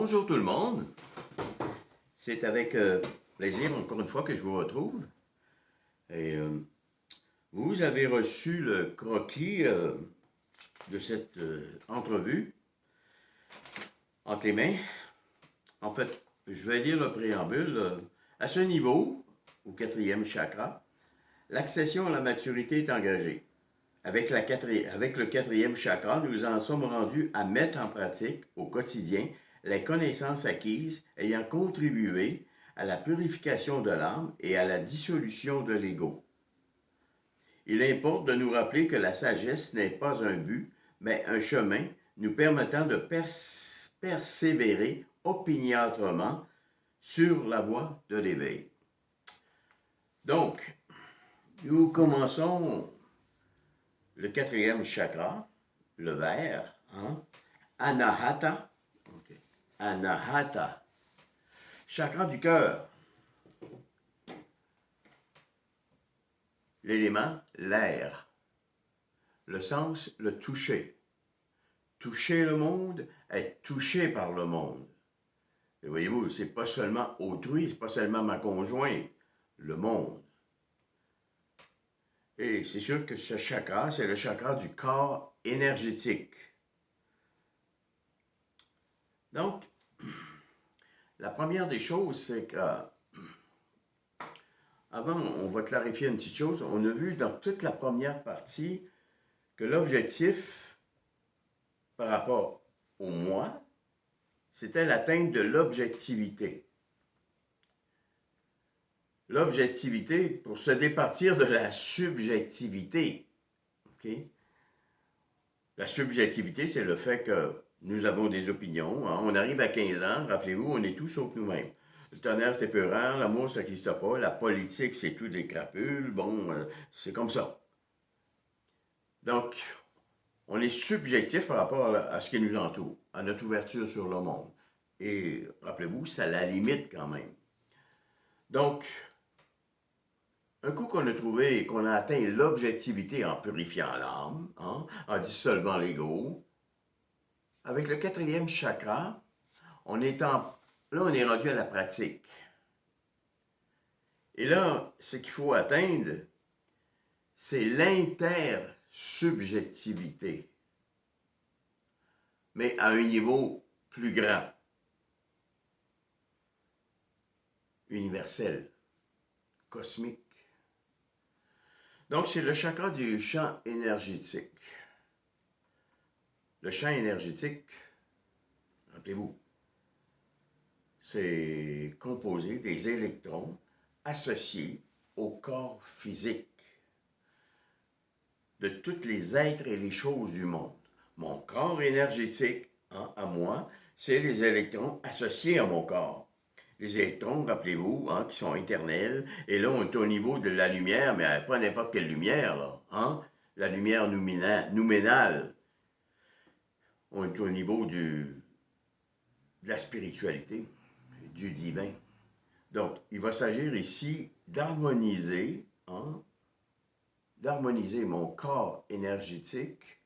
Bonjour tout le monde. C'est avec plaisir encore une fois que je vous retrouve. Et vous avez reçu le croquis de cette entrevue entre les mains. En fait, je vais lire le préambule. À ce niveau, au quatrième chakra, l'accession à la maturité est engagée. Avec le quatrième chakra, nous en sommes rendus à mettre en pratique au quotidien les connaissances acquises ayant contribué à la purification de l'âme et à la dissolution de l'ego. Il importe de nous rappeler que la sagesse n'est pas un but, mais un chemin nous permettant de persévérer opiniâtrement sur la voie de l'éveil. Donc, nous commençons le quatrième chakra, le vert, Anahata. Okay. Anahata. Chakra du cœur. L'élément, l'air. Le sens, le toucher. Toucher le monde, être touché par le monde. Et voyez-vous, c'est pas seulement autrui, c'est pas seulement ma conjointe, le monde. Et c'est sûr que ce chakra, c'est le chakra du corps énergétique. Donc, la première des choses, c'est que, avant, on va clarifier une petite chose. On a vu dans toute la première partie que l'objectif par rapport au moi, c'était l'atteinte de l'objectivité. L'objectivité pour se départir de la subjectivité. Okay? La subjectivité, c'est le fait que nous avons des opinions. Hein? On arrive à 15 ans, rappelez-vous, on est tout sauf nous-mêmes. Le tonnerre, c'est peurant, l'amour, ça n'existe pas, la politique, c'est tout des crapules, bon, c'est comme ça. Donc, on est subjectif par rapport à ce qui nous entoure, à notre ouverture sur le monde. Et, rappelez-vous, ça la limite quand même. Donc, un coup qu'on a trouvé et qu'on a atteint l'objectivité en purifiant l'âme, en dissolvant l'ego, avec le quatrième chakra, là, on est rendu à la pratique. Et là, ce qu'il faut atteindre, c'est l'intersubjectivité, mais à un niveau plus grand, universel, cosmique. Donc, c'est le chakra du champ énergétique. Le champ énergétique, rappelez-vous, c'est composé des électrons associés au corps physique de tous les êtres et les choses du monde. Mon corps énergétique, à moi, c'est les électrons associés à mon corps. Les électrons, rappelez-vous, qui sont éternels, et là, on est au niveau de la lumière, mais pas n'importe quelle lumière, là, la lumière nouménale. On est au niveau de la spiritualité, du divin. Donc, il va s'agir ici d'harmoniser mon corps énergétique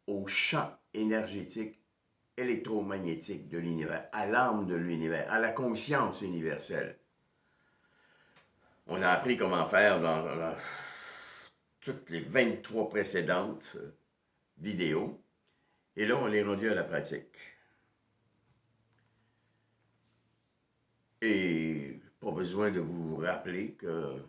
au champ énergétique électromagnétique de l'univers, à l'âme de l'univers, à la conscience universelle. On a appris comment faire dans toutes les 23 précédentes vidéos, et là, on est rendu à la pratique. Et pas besoin de vous rappeler que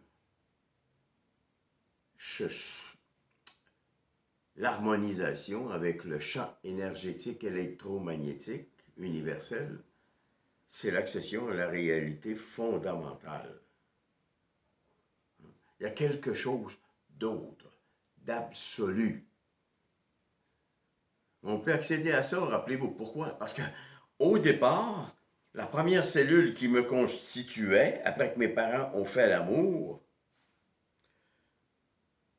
l'harmonisation avec le champ énergétique électromagnétique universel, c'est l'accession à la réalité fondamentale. Il y a quelque chose d'autre, d'absolu. On peut accéder à ça, rappelez-vous pourquoi? Parce que au départ, la première cellule qui me constituait, après que mes parents ont fait l'amour,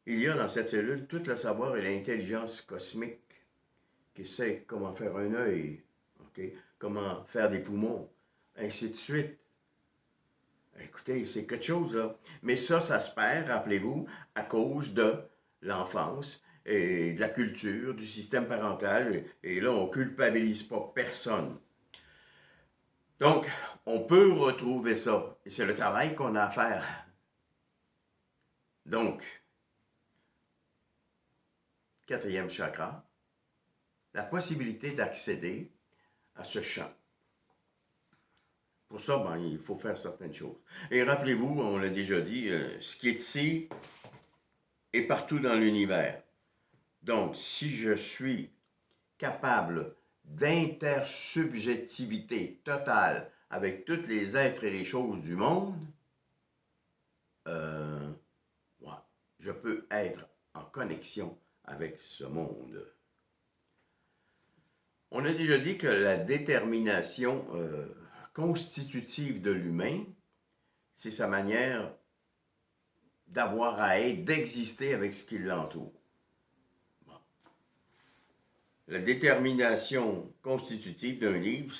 il y a dans cette cellule tout le savoir et l'intelligence cosmique qui sait comment faire un œil, comment faire des poumons, ainsi de suite. Écoutez, c'est quelque chose, là. Mais ça se perd, rappelez-vous, à cause de l'enfance et de la culture, du système parental. Et là, on ne culpabilise pas personne. Donc, on peut retrouver ça. Et c'est le travail qu'on a à faire. Donc, quatrième chakra, la possibilité d'accéder à ce champ. Pour ça, ben, il faut faire certaines choses. Et rappelez-vous, on l'a déjà dit, ce qui est ici est partout dans l'univers. Donc, si je suis capable d'intersubjectivité totale avec tous les êtres et les choses du monde, ouais, je peux être en connexion avec ce monde. On a déjà dit que la détermination constitutive de l'humain, c'est sa manière d'avoir à être, d'exister avec ce qui l'entoure. Bon. La détermination constitutive d'un livre,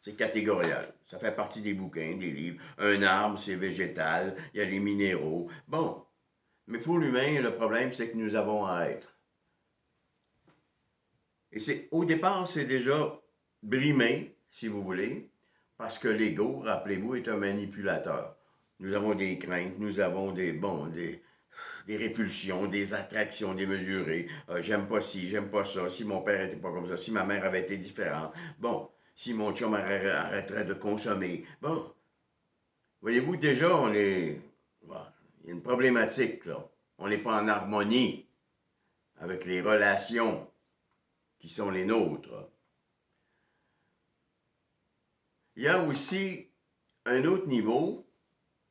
c'est catégorial. Ça fait partie des bouquins, des livres. Un arbre, c'est végétal, il y a les minéraux. Bon. Mais pour l'humain, le problème, c'est que nous avons à être. Et au départ, c'est déjà brimé, si vous voulez, parce que l'ego, rappelez-vous, est un manipulateur. Nous avons des craintes, nous avons des répulsions, des attractions démesurées. J'aime pas ci, j'aime pas ça. Si mon père était pas comme ça, si ma mère avait été différente. Bon, si mon chum arrêterait de consommer. Bon, voyez-vous, déjà, on est... Bon, il y a une problématique, là. On n'est pas en harmonie avec les relations qui sont les nôtres. Il y a aussi un autre niveau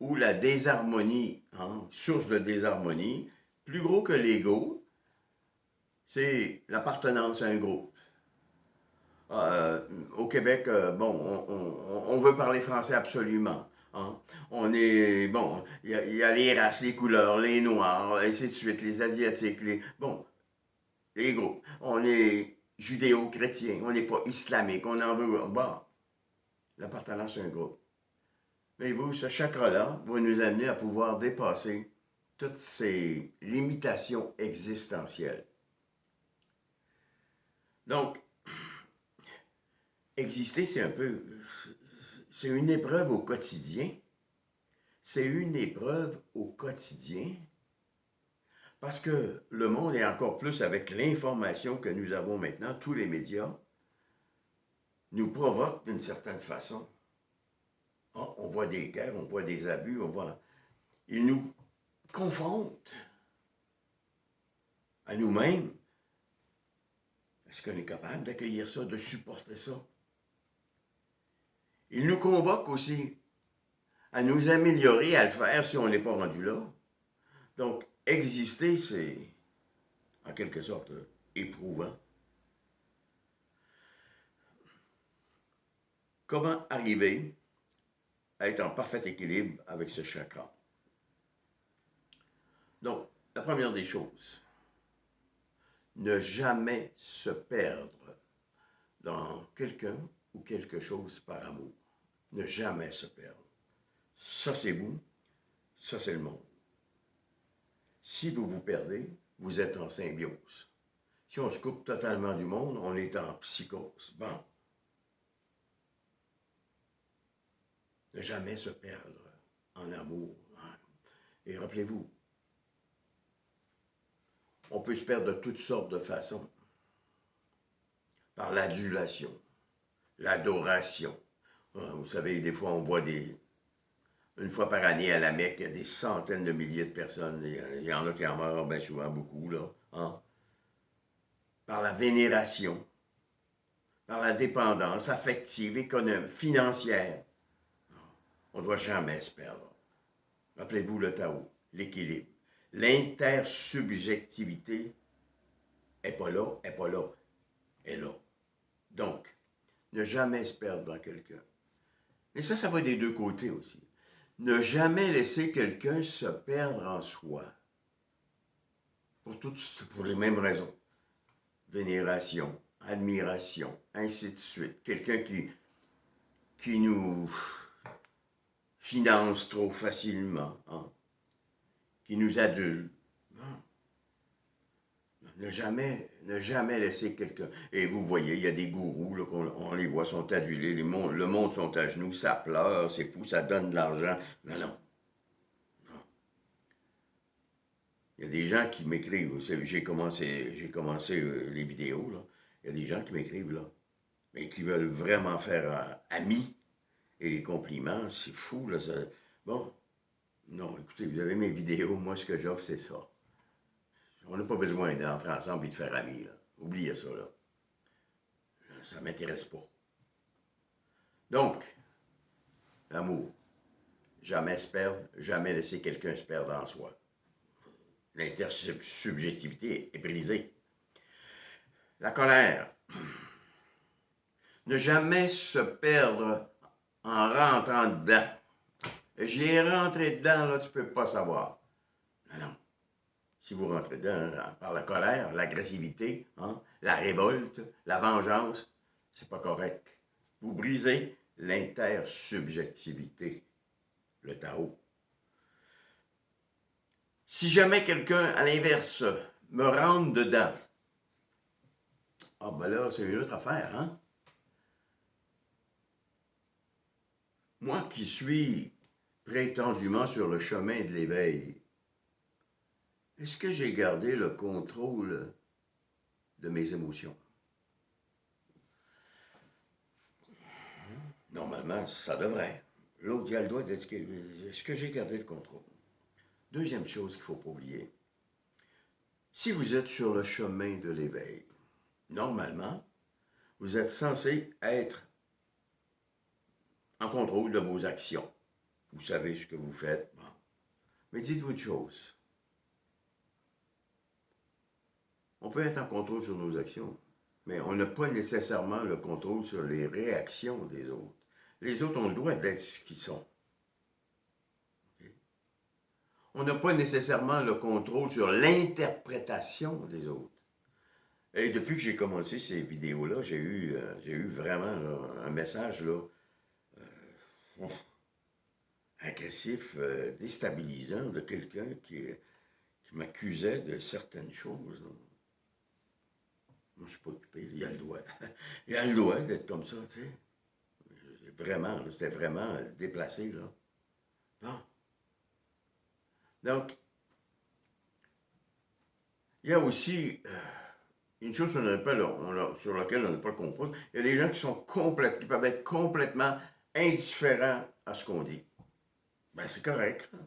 où la désharmonie, source de désharmonie, plus gros que l'ego, c'est l'appartenance à un groupe. Au Québec, on veut parler français absolument. Hein. On est, bon, il y a les races, les couleurs, les noirs, ainsi de suite, les asiatiques, les groupes. On est judéo-chrétien, on n'est pas islamique, on en veut. Bon, l'appartenance à un groupe. Mais vous, ce chakra-là va nous amener à pouvoir dépasser toutes ces limitations existentielles. Donc, exister, c'est une épreuve au quotidien. C'est une épreuve au quotidien parce que le monde est encore plus avec l'information que nous avons maintenant, tous les médias nous provoquent d'une certaine façon. Oh, on voit des guerres, on voit des abus, ils nous confrontent à nous-mêmes. Est-ce qu'on est capable d'accueillir ça, de supporter ça? Ils nous convoquent aussi à nous améliorer, à le faire si on n'est pas rendu là. Donc, exister, c'est en quelque sorte éprouvant. Comment arriver à être en parfait équilibre avec ce chakra? Donc, la première des choses, ne jamais se perdre dans quelqu'un ou quelque chose par amour. Ne jamais se perdre. Ça, c'est vous. Ça, c'est le monde. Si vous vous perdez, vous êtes en symbiose. Si on se coupe totalement du monde, on est en psychose. Bon. Ne jamais se perdre en amour. Et rappelez-vous, on peut se perdre de toutes sortes de façons. Par l'adulation, l'adoration. Vous savez, des fois, on voit une fois par année à la Mecque, il y a des centaines de milliers de personnes. Il y en a qui en meurent, bien souvent beaucoup, là. Hein? Par la vénération, par la dépendance affective, économique, financière. On ne doit jamais se perdre. Rappelez-vous le Tao, l'équilibre. L'intersubjectivité n'est pas là, n'est pas là, est là. Donc, ne jamais se perdre dans quelqu'un. Mais ça va des deux côtés aussi. Ne jamais laisser quelqu'un se perdre en soi. Pour les mêmes raisons. Vénération, admiration, ainsi de suite. Quelqu'un qui nous finance trop facilement, hein, qui nous adule. ne jamais laisser quelqu'un. Et vous voyez, il y a des gourous, là, on les voit, sont adulés, le monde sont à genoux, ça pleure, c'est fou, ça donne de l'argent. Non, non, non. Il y a des gens qui m'écrivent, vous savez, j'ai commencé les vidéos, là. Il y a des gens qui m'écrivent, là, mais qui veulent vraiment faire ami. Et les compliments, c'est fou, là. Bon, non, écoutez, vous avez mes vidéos, moi, ce que j'offre, c'est ça. On n'a pas besoin d'entrer ensemble et de faire ami, là. Oubliez ça, là. Ça ne m'intéresse pas. Donc, l'amour. Jamais se perdre, jamais laisser quelqu'un se perdre en soi. L'intersubjectivité est brisée. La colère. Ne jamais se perdre en rentrant dedans. J'y ai rentré dedans, là, tu ne peux pas savoir. Non, non. Si vous rentrez dedans par la colère, l'agressivité, hein, la révolte, la vengeance, c'est pas correct. Vous brisez l'intersubjectivité, le Tao. Si jamais quelqu'un, à l'inverse, me rentre dedans, ah ben là, c'est une autre affaire, hein? Moi qui suis prétendument sur le chemin de l'éveil, est-ce que j'ai gardé le contrôle de mes émotions? Normalement, ça devrait. L'autre, il a le droit d'être... Est-ce que j'ai gardé le contrôle? Deuxième chose qu'il ne faut pas oublier. Si vous êtes sur le chemin de l'éveil, normalement, vous êtes censé être en contrôle de vos actions. Vous savez ce que vous faites. Bon. Mais dites-vous une chose. On peut être en contrôle sur nos actions, mais on n'a pas nécessairement le contrôle sur les réactions des autres. Les autres ont le droit d'être ce qu'ils sont. Okay? On n'a pas nécessairement le contrôle sur l'interprétation des autres. Et depuis que j'ai commencé ces vidéos-là, j'ai eu vraiment là, un message là, agressif, déstabilisant de quelqu'un qui m'accusait de certaines choses. Là. Moi, je ne suis pas occupé, il a le droit. Il a le droit d'être comme ça, tu sais. Vraiment, c'était vraiment déplacé, là. Bon. Donc, il y a aussi une chose sur laquelle on n'a pas le contrôle. Il y a des gens qui peuvent être complètement indifférents à ce qu'on dit. Ben, c'est correct, là.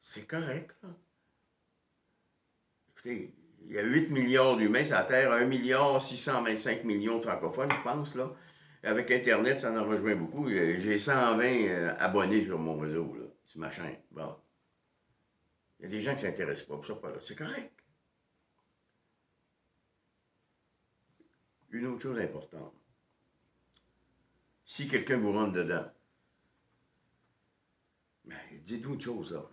C'est correct, là. Écoutez, il y a 8 milliards d'humains sur la Terre, 1,625 millions de francophones, je pense, là. Avec Internet, ça en rejoint beaucoup. J'ai 120 abonnés sur mon réseau, là, sur ma chaîne. Bon. Il y a des gens qui ne s'intéressent pas pour ça, pas là. C'est correct. Une autre chose importante. Si quelqu'un vous rentre dedans, ben, dites-vous une chose, là.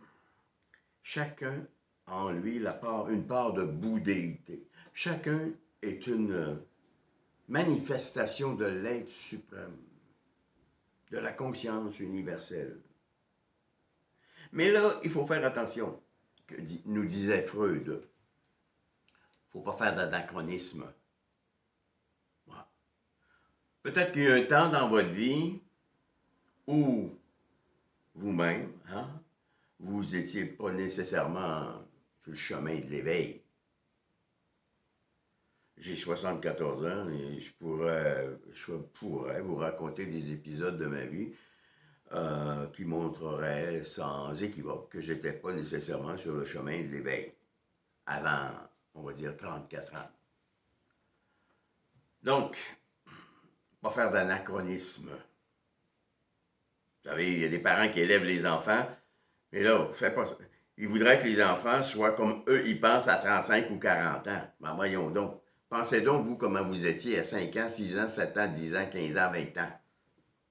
Chacun a en lui une part de bouddhéité. Chacun est une manifestation de l'être suprême, de la conscience universelle. Mais là, il faut faire attention, nous disait Freud. Il ne faut pas faire d'anachronisme. Voilà. Peut-être qu'il y a un temps dans votre vie où vous-même, hein, vous n'étiez pas nécessairement sur le chemin de l'éveil. J'ai 74 ans et je pourrais vous raconter des épisodes de ma vie qui montreraient sans équivoque que je n'étais pas nécessairement sur le chemin de l'éveil avant, on va dire, 34 ans. Donc, pas faire d'anachronisme. Vous savez, il y a des parents qui élèvent les enfants, mais là, faites pas ça. Ils voudraient que les enfants soient comme eux, ils pensent à 35 ou 40 ans. Ben voyons donc. Pensez donc, vous, comment vous étiez à 5 ans, 6 ans, 7 ans, 10 ans, 15 ans, 20 ans.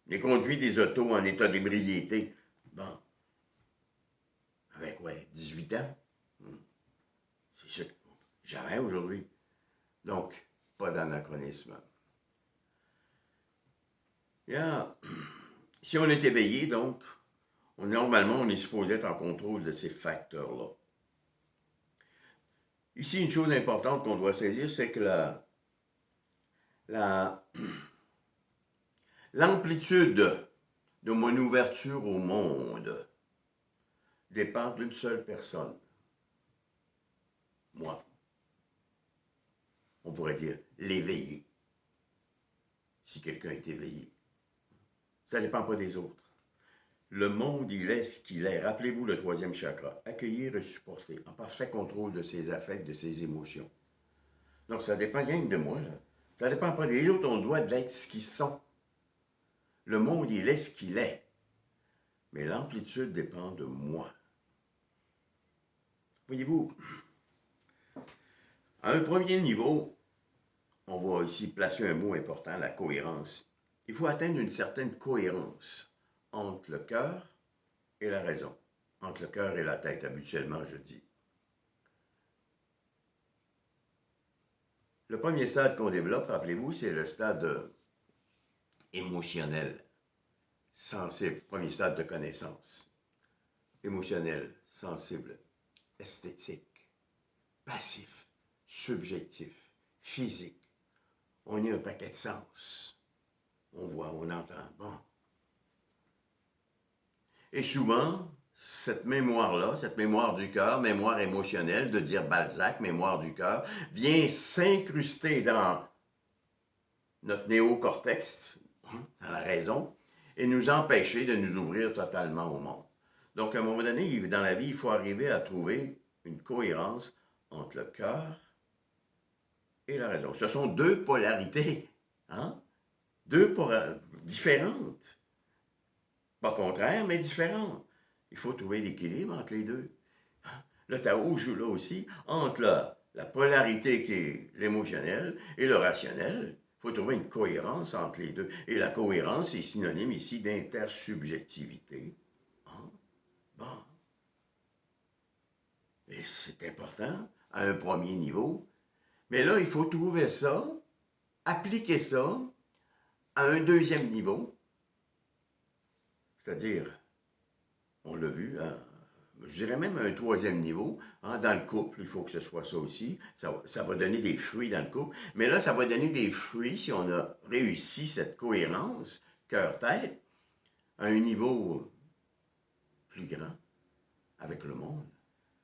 Les conduits des autos en état d'ébriété. Bon. Avec, 18 ans. C'est ça. Jamais aujourd'hui. Donc, pas d'anachronisme. Yeah. Si on est éveillé, donc, normalement, on est supposé être en contrôle de ces facteurs-là. Ici, une chose importante qu'on doit saisir, c'est que la, l'amplitude de mon ouverture au monde dépend d'une seule personne, moi. On pourrait dire l'éveillé, si quelqu'un est éveillé. Ça ne dépend pas des autres. Le monde, il est ce qu'il est. Rappelez-vous le troisième chakra. Accueillir et supporter, en parfait contrôle de ses affects, de ses émotions. Donc, ça dépend rien que de moi, là. Ça dépend pas des autres, on doit d'être ce qu'ils sont. Le monde, il est ce qu'il est. Mais l'amplitude dépend de moi. Voyez-vous, à un premier niveau, on va ici placer un mot important, la cohérence. Il faut atteindre une certaine cohérence entre le cœur et la raison. Entre le cœur et la tête, habituellement, je dis. Le premier stade qu'on développe, rappelez-vous, c'est le stade émotionnel, sensible, premier stade de connaissance. Émotionnel, sensible, esthétique, passif, subjectif, physique. On a un paquet de sens. On voit, on entend. Bon. Et souvent, cette mémoire-là, cette mémoire du cœur, mémoire émotionnelle, de dire Balzac, mémoire du cœur, vient s'incruster dans notre néocortex, dans la raison, et nous empêcher de nous ouvrir totalement au monde. Donc, à un moment donné, dans la vie, il faut arriver à trouver une cohérence entre le cœur et la raison. Ce sont deux polarités, hein? Deux différentes. Pas contraires, mais différentes. Il faut trouver l'équilibre entre les deux. Le Tao joue là aussi entre la polarité qui est l'émotionnel et le rationnel. Il faut trouver une cohérence entre les deux. Et la cohérence est synonyme ici d'intersubjectivité. Hein? Bon. Et c'est important à un premier niveau. Mais là, il faut trouver ça, appliquer ça à un deuxième niveau. C'est-à-dire, on l'a vu, hein, je dirais même un troisième niveau, hein, dans le couple, il faut que ce soit ça aussi. Ça va donner des fruits dans le couple. Mais là, ça va donner des fruits si on a réussi cette cohérence, cœur-tête, à un niveau plus grand, avec le monde,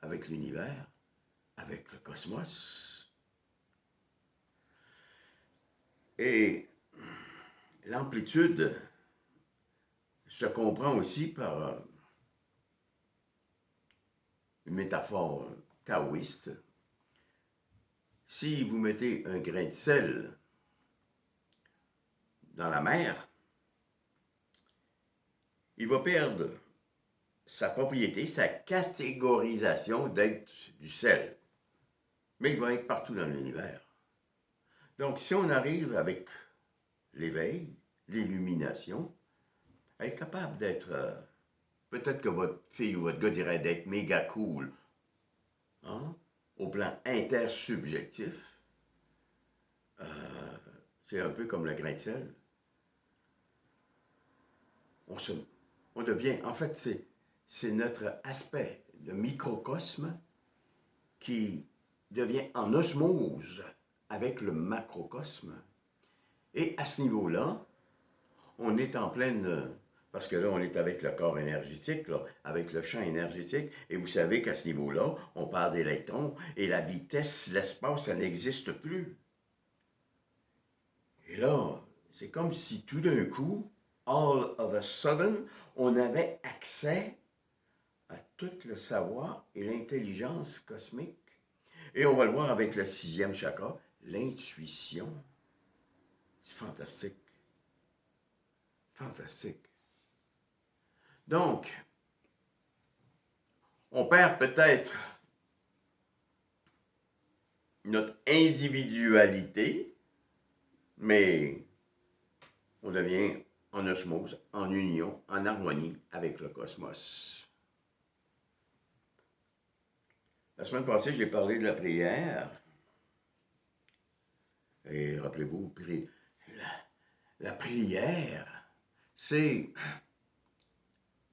avec l'univers, avec le cosmos. Et l'amplitude se comprend aussi par une métaphore taoïste. Si vous mettez un grain de sel dans la mer, il va perdre sa propriété, sa catégorisation d'être du sel. Mais il va être partout dans l'univers. Donc, si on arrive avec l'éveil, l'illumination, à être capable d'être, peut-être que votre fille ou votre gars dirait d'être méga cool, hein, au plan intersubjectif, c'est un peu comme le grain de sel. On devient, en fait, c'est notre aspect de microcosme qui devient en osmose avec le macrocosme. Et à ce niveau-là, on est en pleine... Parce que là, on est avec le corps énergétique, là, avec le champ énergétique, et vous savez qu'à ce niveau-là, on parle d'électrons, et la vitesse, l'espace, ça n'existe plus. Et là, c'est comme si tout d'un coup, all of a sudden, on avait accès à tout le savoir et l'intelligence cosmique. Et on va le voir avec le sixième chakra, l'intuition. C'est fantastique. Fantastique. Donc, on perd peut-être notre individualité, mais on devient en osmose, en union, en harmonie avec le cosmos. La semaine passée, j'ai parlé de la prière. Et rappelez-vous, la prière, c'est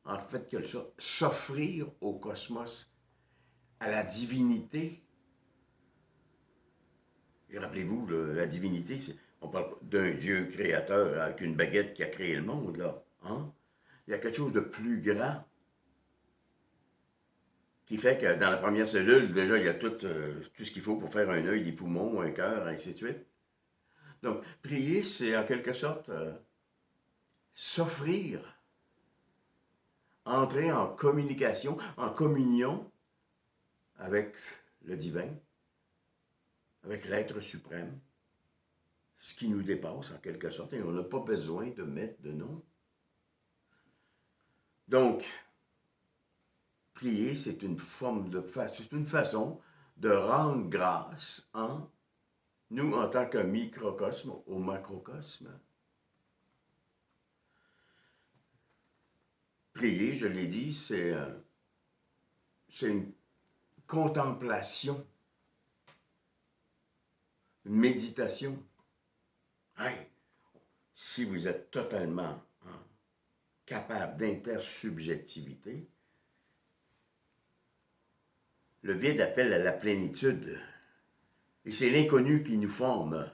en fait quelque chose, s'offrir au cosmos, à la divinité, Et rappelez-vous, là, la divinité, on parle d'un Dieu créateur avec une baguette qui a créé le monde, là. Hein? Il y a quelque chose de plus grand qui fait que dans la première cellule, déjà, il y a tout ce qu'il faut pour faire un œil, des poumons, un cœur, ainsi de suite. Donc, prier, c'est en quelque sorte s'offrir, entrer en communication, en communion avec le divin, avec l'être suprême, ce qui nous dépasse en quelque sorte, et on n'a pas besoin de mettre de nom. Donc, prier, c'est une façon de rendre grâce en nous en tant que microcosme au macrocosme. Prier, je l'ai dit, c'est une contemplation, une méditation. Hey, si vous êtes totalement capable d'intersubjectivité, le vide appelle à la plénitude. Et c'est l'inconnu qui nous forme.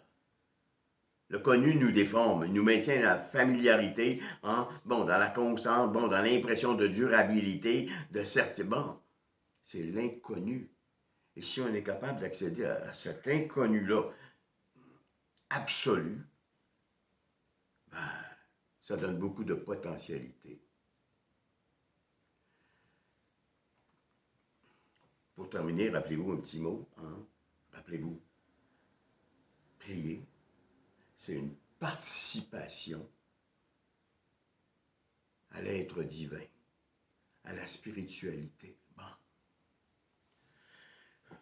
Le connu nous déforme, il nous maintient dans la familiarité, dans la constance, dans l'impression de durabilité, de certitude. Bon, c'est l'inconnu. Et si on est capable d'accéder à cet inconnu-là absolu, ben, ça donne beaucoup de potentialité. Pour terminer, rappelez-vous un petit mot. Rappelez-vous, prier, c'est une participation à l'être divin, à la spiritualité. Bon.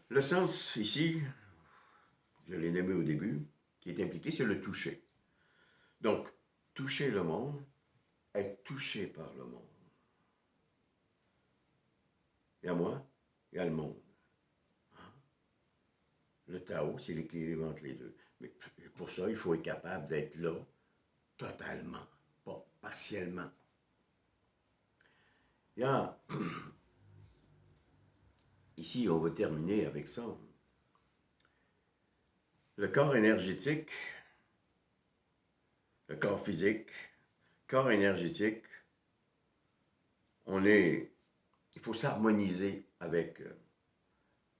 Le sens ici, je l'ai nommé au début, qui est impliqué, c'est le toucher. Donc, toucher le monde, être touché par le monde. Il y a moi, il y a le monde. Le Tao, c'est l'équilibre entre les deux. Mais pour ça, il faut être capable d'être là totalement, pas partiellement. Il y a... Ici, on va terminer avec ça. Le corps énergétique, le corps physique, corps énergétique, il faut s'harmoniser avec,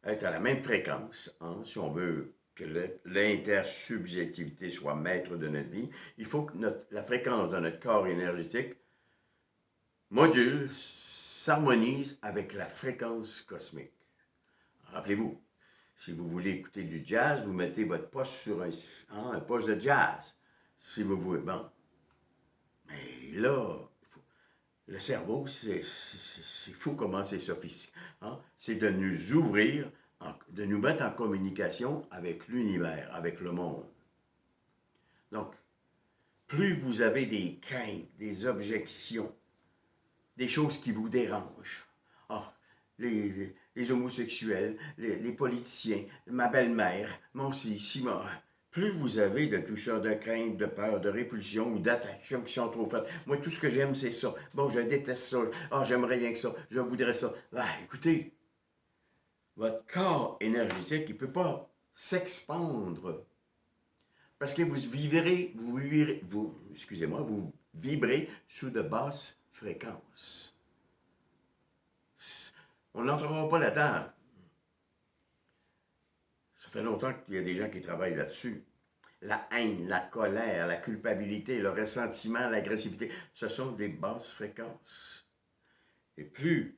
être à la même fréquence, si on veut que l'intersubjectivité soit maître de notre vie. Il faut que la fréquence de notre corps énergétique module, s'harmonise avec la fréquence cosmique. Rappelez-vous, si vous voulez écouter du jazz, vous mettez votre poche sur un poche de jazz. Si vous voulez, bon. Mais là, le cerveau, c'est fou comment c'est sophistiqué. C'est de nous ouvrir, de nous mettre en communication avec l'univers, avec le monde. Donc, plus vous avez des craintes, des objections, des choses qui vous dérangent, les homosexuels, les politiciens, ma belle-mère, mon si, plus vous avez de tout ça, de crainte, de peur, de répulsion ou d'attraction qui sont trop fortes. Moi, tout ce que j'aime, c'est ça. Bon, je déteste ça. J'aimerais rien que ça. Je voudrais ça. Écoutez, votre corps énergétique, il ne peut pas s'expandre. Parce que vous vibrez sous de basses fréquences. On n'entrera pas là-dedans. Ça fait longtemps qu'il y a des gens qui travaillent là-dessus. La haine, la colère, la culpabilité, le ressentiment, l'agressivité, ce sont des basses fréquences. Et plus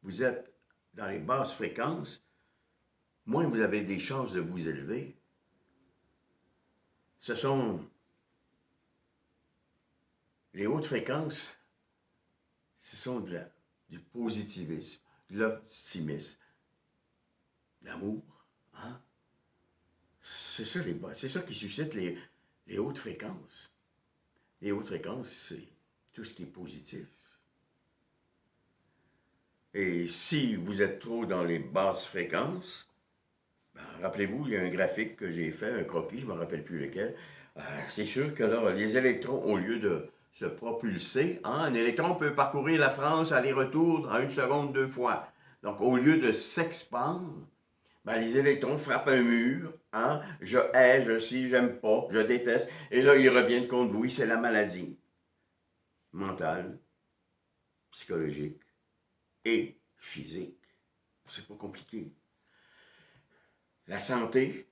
vous êtes dans les basses fréquences, moins vous avez des chances de vous élever. Ce sont les hautes fréquences, ce sont du positivisme, de l'optimisme, de l'amour. C'est ça qui suscite les hautes fréquences. Les hautes fréquences, c'est tout ce qui est positif. Et si vous êtes trop dans les basses fréquences, rappelez-vous, il y a un graphique que j'ai fait, un croquis, je ne me rappelle plus lequel. C'est sûr que là, les électrons, au lieu de se propulser, un électron peut parcourir la France aller-retour en 1 seconde 2 fois. Donc, au lieu de s'expandre, Ben, les électrons frappent un mur, hein? Je hais, je suis, j'aime pas, je déteste. Et là, ils reviennent contre vous. Oui, c'est la maladie mentale, psychologique et physique. C'est pas compliqué. La santé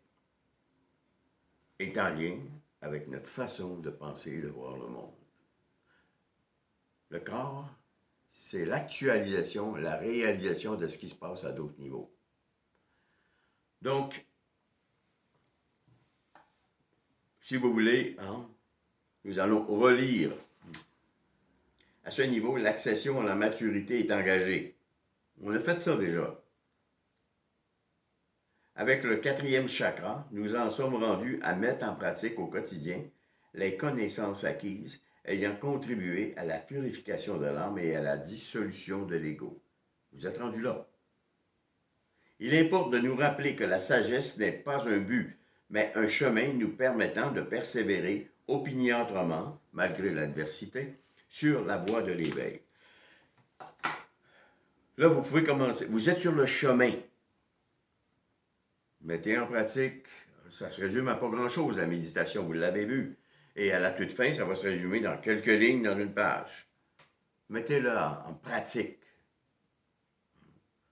est en lien avec notre façon de penser et de voir le monde. Le corps, c'est l'actualisation, la réalisation de ce qui se passe à d'autres niveaux. Donc, si vous voulez, hein, nous allons relire. À ce niveau, l'accession à la maturité est engagée. On a fait ça déjà. Avec le quatrième chakra, nous en sommes rendus à mettre en pratique au quotidien les connaissances acquises ayant contribué à la purification de l'âme et à la dissolution de l'ego. Vous êtes rendus là. Il importe de nous rappeler que la sagesse n'est pas un but, mais un chemin nous permettant de persévérer opiniâtrement, malgré l'adversité, sur la voie de l'éveil. Là, vous pouvez commencer. Vous êtes sur le chemin. Mettez en pratique. Ça se résume à pas grand-chose, la méditation, vous l'avez vu. Et à la toute fin, ça va se résumer dans quelques lignes dans une page. Mettez-le en pratique.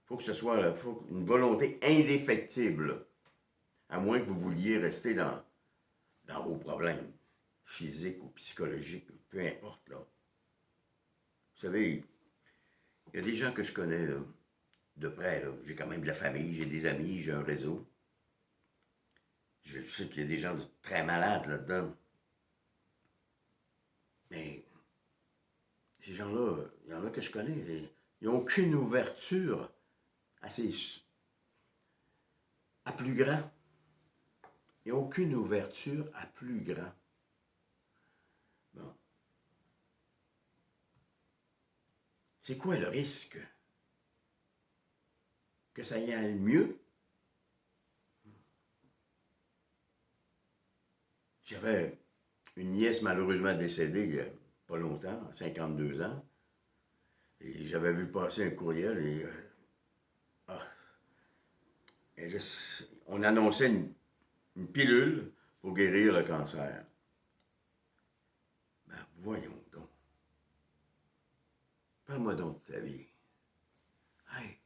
Il faut que ce soit une volonté indéfectible, à moins que vous vouliez rester dans vos problèmes physiques ou psychologiques, peu importe. Là. Vous savez, il y a des gens que je connais là, de près. Là. J'ai quand même de la famille, j'ai des amis, j'ai un réseau. Je sais qu'il y a des gens très malades là-dedans. Mais ces gens-là, il y en a que je connais, ils n'ont aucune ouverture à plus grand. Ils n'ont aucune ouverture à plus grand. Bon. C'est quoi le risque? Que ça y aille mieux? J'avais une nièce malheureusement décédée il y a pas longtemps, à 52 ans, et j'avais vu passer un courriel et là, on annonçait une pilule pour guérir le cancer. Ben, voyons donc. Parle-moi donc de ta vie. Hey,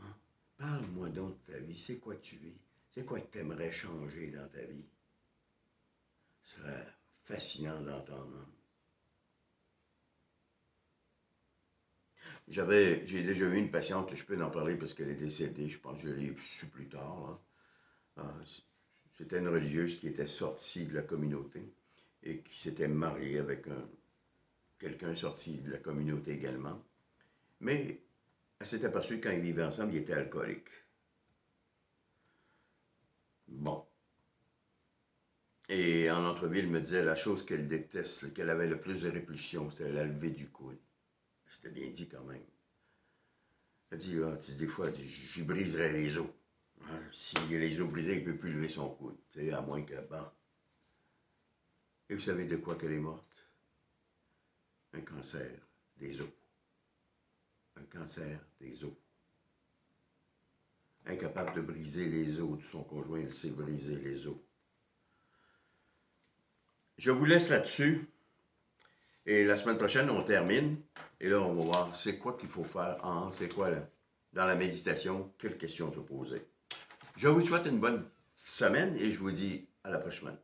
hein? Parle-moi donc de ta vie. C'est quoi tu vis? C'est quoi que tu aimerais changer dans ta vie? Ce serait fascinant d'entendre. J'ai déjà eu une patiente, je peux en parler parce qu'elle est décédée, je pense que je l'ai su plus tard. Hein. C'était une religieuse qui était sortie de la communauté et qui s'était mariée avec quelqu'un sorti de la communauté également. Mais elle s'est aperçue quand ils vivaient ensemble, ils étaient alcooliques. Bon. Et en entrevue, elle me disait la chose qu'elle déteste, qu'elle avait le plus de répulsion, c'était la levée du coude. C'était bien dit quand même. Elle dit, des fois, j'y briserais les os. Hein? S'il a les os brisés, il ne peut plus lever son coude. À moins que, bon. Et vous savez de quoi qu'elle est morte? Un cancer des os. Un cancer des os. Incapable de briser les os de son conjoint, elle s'est brisé les os. Je vous laisse là-dessus. Et la semaine prochaine, on termine. Et là, on va voir c'est quoi qu'il faut faire. C'est quoi là, dans la méditation, quelles questions se poser. Je vous souhaite une bonne semaine et je vous dis à la prochaine.